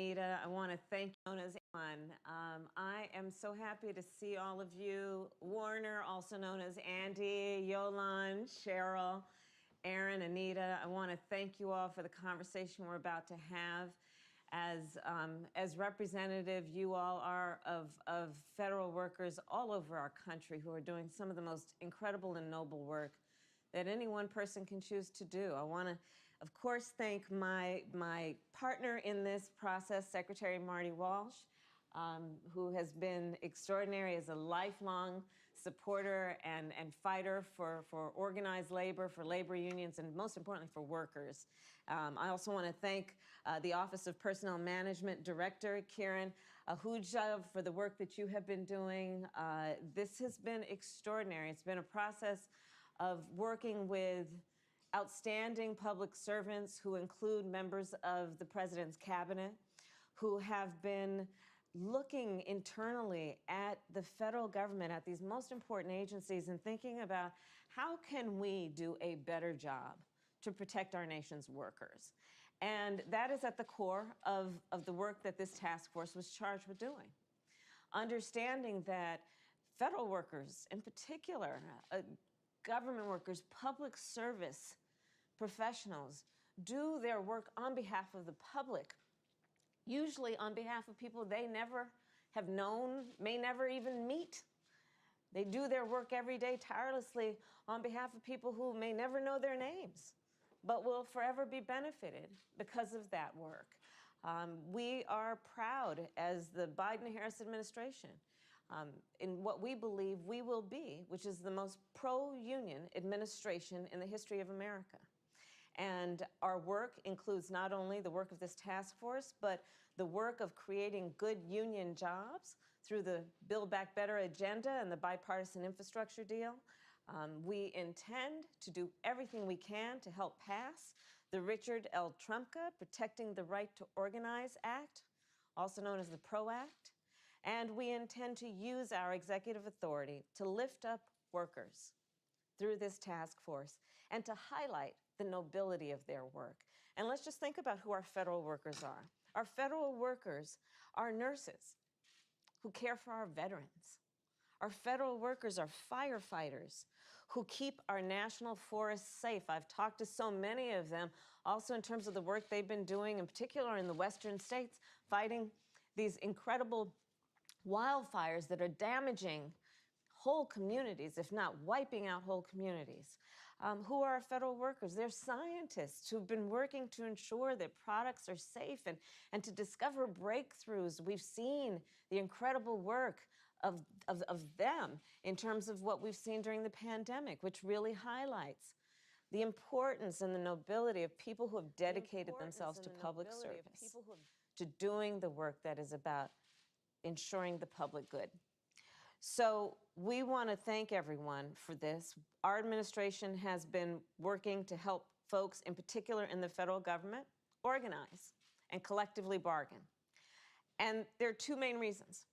Anita, I want to thank you as everyone. I am so happy to see all of you. Warner, also known as Andy, Yolan, Cheryl, Aaron, Anita. I want to thank you all for the conversation we're about to have. As representative you all are of federal workers all over our country who are doing some of the most incredible and noble work that any one person can choose to do. I want to, of course, thank my partner in this process, Secretary Marty Walsh, who has been extraordinary as a lifelong supporter and fighter for organized labor, for labor unions, and most importantly, for workers. I also want to thank the Office of Personnel Management Director, Kiran Ahuja, for the work that you have been doing. This has been extraordinary. It's been a process of working with outstanding public servants who include members of the President's cabinet, who have been looking internally at the federal government, at these most important agencies, and thinking about how can we do a better job to protect our nation's workers. And that is at the core of the work that this task force was charged with doing. Understanding that federal workers, in particular, government workers, public service professionals, do their work on behalf of the public, usually on behalf of people they never have known, may never even meet. They do their work every day tirelessly on behalf of people who may never know their names, but will forever be benefited because of that work. We are proud as the Biden-Harris administration in what we believe we will be, which is the most pro-union administration in the history of America. And our work includes not only the work of this task force, but the work of creating good union jobs through the Build Back Better agenda and the bipartisan infrastructure deal. We intend to do everything we can to help pass the Richard L. Trumka Protecting the Right to Organize Act, also known as the PRO Act. And we intend to use our executive authority to lift up workers through this task force and to highlight the nobility of their work. And let's just think about who our federal workers are. Our federal workers are nurses who care for our veterans. Our federal workers are firefighters who keep our national forests safe. I've talked to so many of them, also in terms of the work they've been doing, in particular in the western states, fighting these incredible wildfires that are damaging whole communities, if not wiping out whole communities. Who are our federal workers? They're scientists who've been working to ensure that products are safe and to discover breakthroughs. We've seen the incredible work of them in terms of what we've seen during the pandemic, which really highlights the importance and the nobility of people who have dedicated themselves to public service, to doing the work that is about ensuring the public good. So we want to thank everyone for this. Our administration has been working to help folks, in particular in the federal government, organize and collectively bargain. And there are two main reasons.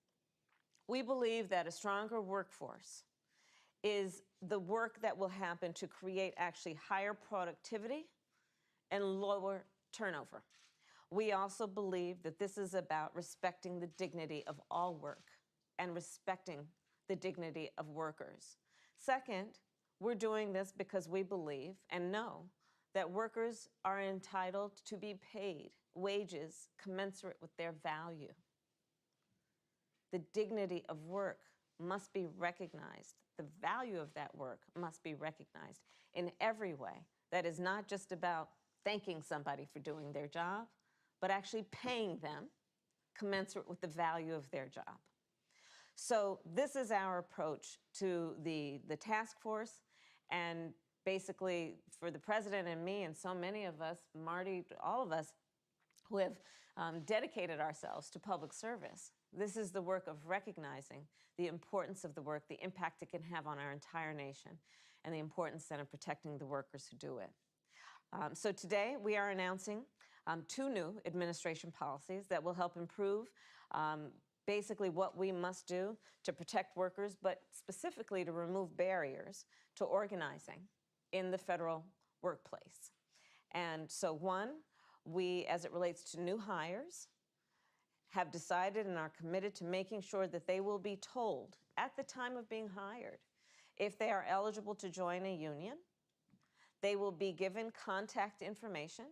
We believe that a stronger workforce is the work that will happen to create actually higher productivity and lower turnover. We also believe that this is about respecting the dignity of all work and respecting the dignity of workers. Second, we're doing this because we believe and know that workers are entitled to be paid wages commensurate with their value. The dignity of work must be recognized. The value of that work must be recognized in every way. That is not just about thanking somebody for doing their job, but actually paying them commensurate with the value of their job. So this is our approach to the task force, and basically for the president and me and so many of us, Marty, all of us who have dedicated ourselves to public service. This is the work of recognizing the importance of the work, the impact it can have on our entire nation, and the importance then of protecting the workers who do it. So today we are announcing two new administration policies that will help improve basically what we must do to protect workers, but specifically to remove barriers to organizing in the federal workplace. And so one, we, as it relates to new hires, have decided and are committed to making sure that they will be told at the time of being hired if they are eligible to join a union. They will be given contact information,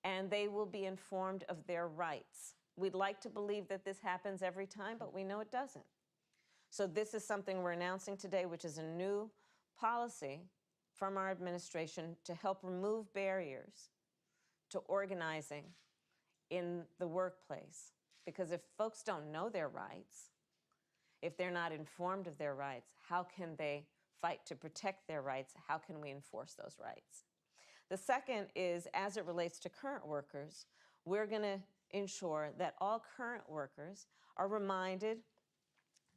and they will be informed of their rights. We'd like to believe that this happens every time, but we know it doesn't. So this is something we're announcing today, which is a new policy from our administration to help remove barriers to organizing in the workplace. Because if folks don't know their rights, if they're not informed of their rights, how can they fight to protect their rights? How can we enforce those rights? The second is, as it relates to current workers, we're going to ensure that all current workers are reminded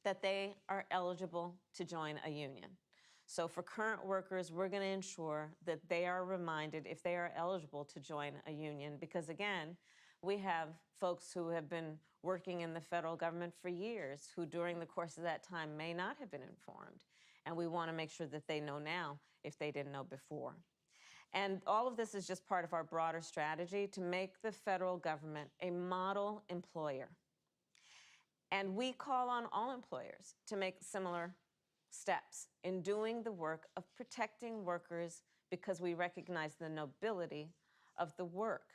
that they are eligible to join a union. So for current workers, we're going to ensure that they are reminded if they are eligible to join a union, because again, we have folks who have been working in the federal government for years who during the course of that time may not have been informed. And we want to make sure that they know now if they didn't know before. And all of this is just part of our broader strategy to make the federal government a model employer. And we call on all employers to make similar steps in doing the work of protecting workers because we recognize the nobility of the work.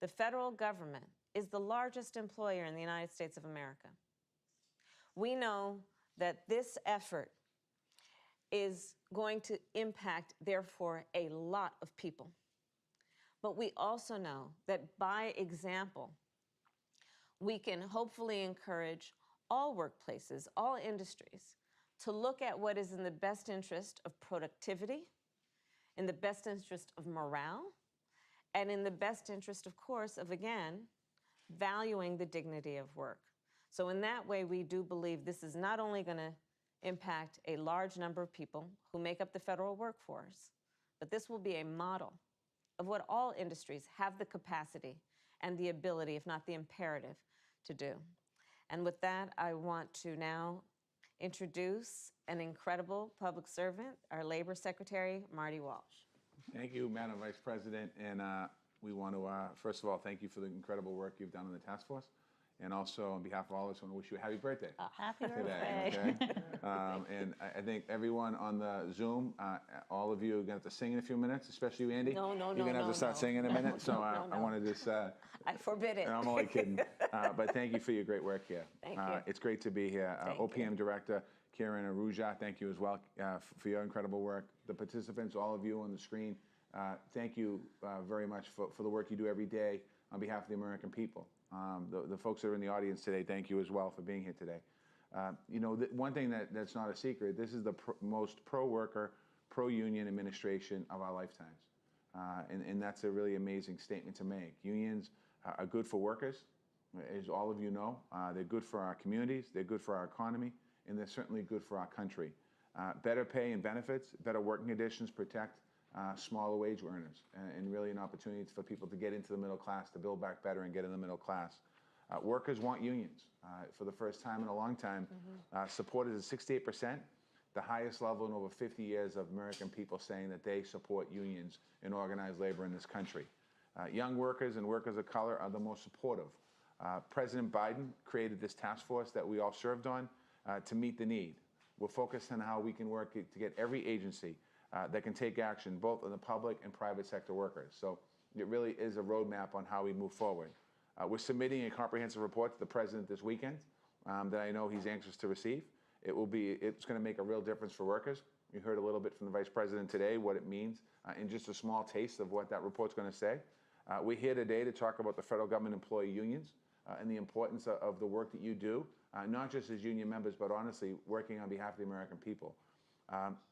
The federal government is the largest employer in the United States of America. We know that this effort is going to impact, therefore, a lot of people. But we also know that by example, we can hopefully encourage all workplaces, all industries, to look at what is in the best interest of productivity, in the best interest of morale, and in the best interest, of course, of, again, valuing the dignity of work. So in that way, we do believe this is not only going to impact a large number of people who make up the federal workforce, but this will be a model of what all industries have the capacity and the ability, if not the imperative, to do. And with that, I want to now introduce an incredible public servant, our Labor Secretary, Marty Walsh. Thank you, Madam Vice President. And we want to, first of all, thank you for the incredible work you've done on the task force. And also, on behalf of all of us, I want to wish you a happy birthday. Happy today, birthday. Okay? And I think everyone on the Zoom, all of you are going to have to sing in a few minutes, especially you, Andy. No, You're going to have to start singing in a minute. So I want to just... I forbid it. I'm only kidding. But thank you for your great work here. Thank you. It's great to be here. OPM Director Karen Aruja, thank you as well for your incredible work. The participants, all of you on the screen, thank you very much for the work you do every day on behalf of the American people. The folks that are in the audience today, thank you as well for being here today. You know, one thing that's not a secret, this is the most pro-worker, pro-union administration of our lifetimes. And that's a really amazing statement to make. Unions are good for workers, as all of you know. They're good for our communities, they're good for our economy, and they're certainly good for our country. Better pay and benefits, better working conditions protect smaller wage earners, and really an opportunity for people to get into the middle class, to build back better and get in the middle class. Workers want unions. For the first time in a long time, support is at 68%, the highest level in over 50 years of American people saying that they support unions and organized labor in this country. Young workers and workers of color are the most supportive. President Biden created this task force that we all served on to meet the need. We're focused on how we can work to get every agency that can take action, both in the public and private sector workers. So it really is a roadmap on how we move forward. We're submitting a comprehensive report to the President this weekend that I know he's anxious to receive. It's going to make a real difference for workers. You heard a little bit from the Vice President today what it means and just a small taste of what that report's going to say. We're here today to talk about the federal government employee unions and the importance of the work that you do, not just as union members, but honestly working on behalf of the American people.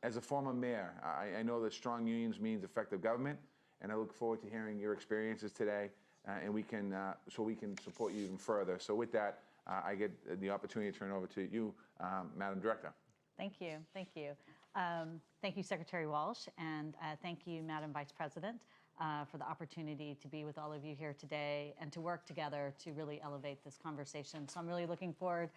As a former mayor, I know that strong unions means effective government, and I look forward to hearing your experiences today, and so we can support you even further. So with that, I get the opportunity to turn over to you, Madam Director. Thank you. Thank you. Thank you, Secretary Walsh, and thank you, Madam Vice President, for the opportunity to be with all of you here today and to work together to really elevate this conversation. So I'm really looking forward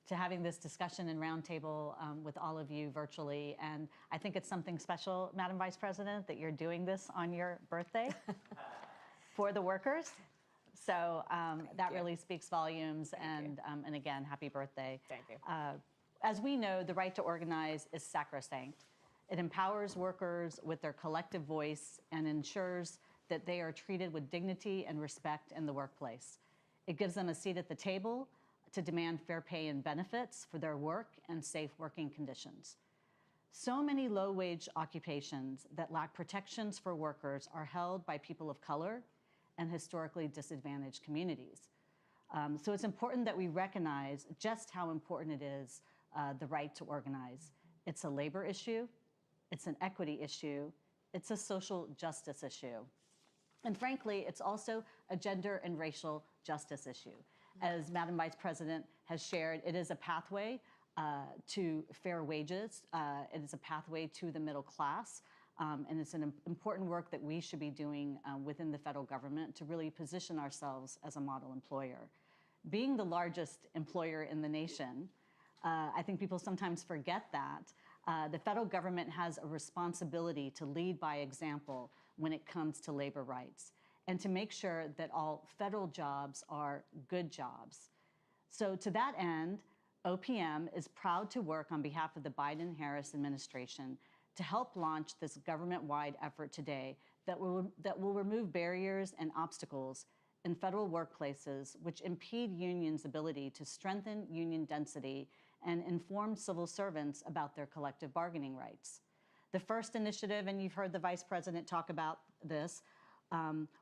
to having this discussion and roundtable with all of you virtually. And I think it's something special, Madam Vice President, that you're doing this on your birthday for the workers. So that you. really speaks volumes. Thank you. And again, happy birthday. Thank you. As we know, the right to organize is sacrosanct. It empowers workers with their collective voice and ensures that they are treated with dignity and respect in the workplace. It gives them a seat at the table to demand fair pay and benefits for their work and safe working conditions. So many low-wage occupations that lack protections for workers are held by people of color and historically disadvantaged communities. So it's important that we recognize just how important it is, the right to organize. It's a labor issue, it's an equity issue, it's a social justice issue. And frankly, it's also a gender and racial justice issue. As Madam Vice President has shared, it is a pathway to fair wages. It is a pathway to the middle class. And it's an important work that we should be doing within the federal government to really position ourselves as a model employer. Being the largest employer in the nation, I think people sometimes forget that. The federal government has a responsibility to lead by example when it comes to labor rights and to make sure that all federal jobs are good jobs. So to that end, OPM is proud to work on behalf of the Biden-Harris administration to help launch this government-wide effort today that will remove barriers and obstacles in federal workplaces which impede unions' ability to strengthen union density and inform civil servants about their collective bargaining rights. The first initiative, and you've heard the Vice President talk about this,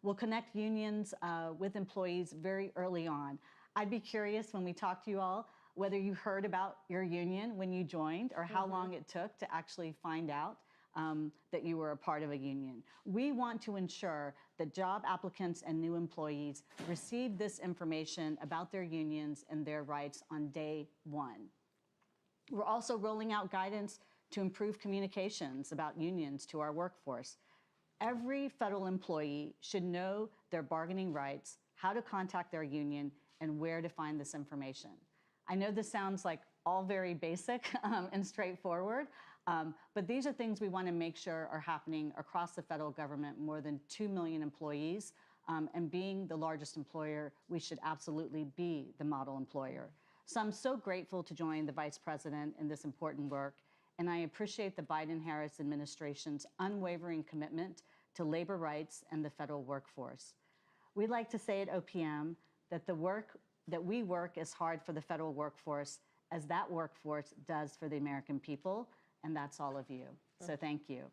will connect unions with employees very early on. I'd be curious when we talk to you all whether you heard about your union when you joined or how long it took to actually find out that you were a part of a union. We want to ensure that job applicants and new employees receive this information about their unions and their rights on day one. We're also rolling out guidance to improve communications about unions to our workforce. Every federal employee should know their bargaining rights, how to contact their union, and where to find this information. I know this sounds like all very basic and straightforward, but these are things we want to make sure are happening across the federal government, more than 2 million employees, and being the largest employer, we should absolutely be the model employer. So I'm so grateful to join the Vice President in this important work, and I appreciate the Biden-Harris administration's unwavering commitment to labor rights and the federal workforce. We like to say at OPM that we work as hard for the federal workforce as that workforce does for the American people, and that's all of you. So thank you.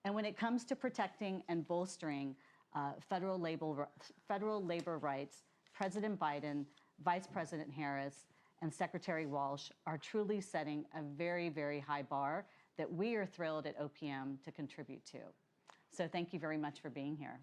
And when it comes to protecting and bolstering federal labor rights, President Biden, Vice President Harris, and Secretary Walsh are truly setting a very, very high bar that we are thrilled at OPM to contribute to. So thank you very much for being here.